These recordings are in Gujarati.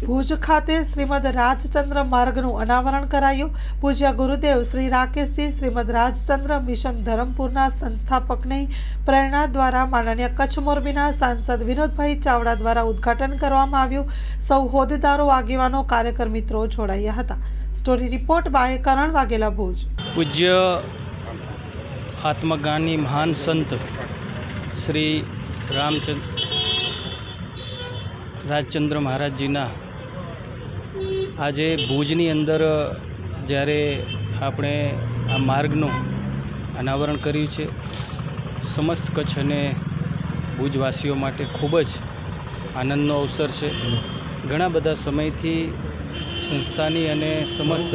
ભુજ ખાતે શ્રીમદ રાજચંદ્ર માર્ગનું અનાવરણ કરાયું। પૂજ્ય ગુરુદેવ શ્રી રાકેશજી શ્રીમદ રાજચંદ્ર મિશન ધરમપુરના સંસ્થાપકની પ્રેરણા દ્વારા માનનીય કચ્છ મોરબીના સાંસદ વિનોદભાઈ ચાવડા દ્વારા ઉદ્ઘાટન કરવામાં આવ્યું। સૌ હોદ્દેદારો, આગેવાનો, કાર્યકર મિત્રો જોડાયા હતા। સ્ટોરી રિપોર્ટ બાય કરણ વાઘેલા, ભુજ। પૂજ્ય આત્મज्ञानी महान संत श्री રાજચંદ્ર મહારાજજીના આજે ભુજની અંદર જ્યારે આપણે આ માર્ગનું અનાવરણ કર્યું છે, સમસ્ત કચ્છ અને ભુજવાસીઓ માટે ખૂબ જ આનંદનો અવસર છે। ઘણા બધા સમયથી સંસ્થાની અને સમસ્ત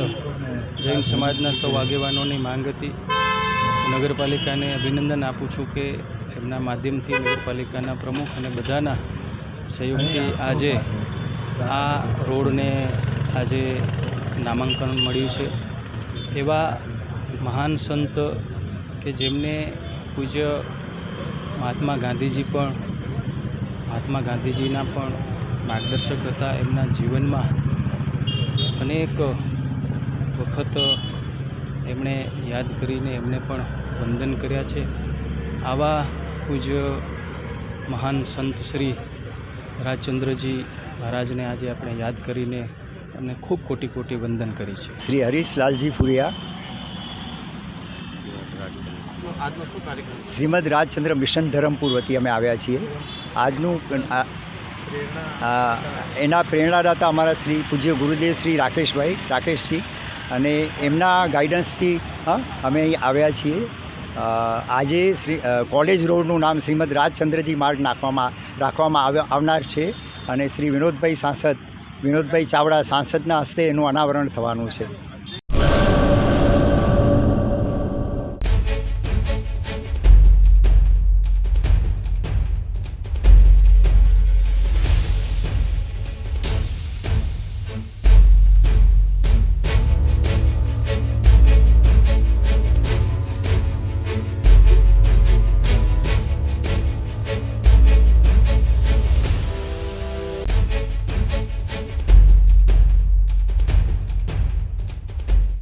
જૈન સમાજના સૌ આગેવાનોની માંગ હતી। નગરપાલિકાને અભિનંદન આપું છું કે એમના માધ્યમથી નગરપાલિકાના પ્રમુખ અને બધાના સહયોગથી આજે આ રોડને આજે નામાંકન મળ્યું છે। એવા મહાન સંત કે જેમને પૂજ્ય મહાત્મા ગાંધીજીના પણ માર્ગદર્શક હતા। એમના જીવનમાં અનેક વખત એમણે યાદ કરીને એમને પણ વંદન કર્યા છે। આવા પૂજ્ય મહાન સંત શ્રી રાજચંદ્રજી મહારાજને આજે આપણે યાદ કરીને એમને ખૂબ કોટી કોટી વંદન કરી છે। શ્રી હરીશ લાલજી ફુરિયા શ્રીમદ રાજચંદ્ર મિશન ધરમપુર વતી અમે આવ્યા છીએ। આજનું એના પ્રેરણાદાતા અમારા શ્રી પૂજ્ય ગુરુદેવ શ્રી રાકેશજી અને એમના ગાઈડન્સથી અમે અહીં આવ્યા છીએ। આજે કોલેજ રોડનું નામ શ્રીમદ રાજચંદ્રજી માર્ગ રાખવામાં આવનાર છે અને શ્રી વિનોદભાઈ ચાવડા સાંસદના હસ્તે એનું અનાવરણ થવાનું છે।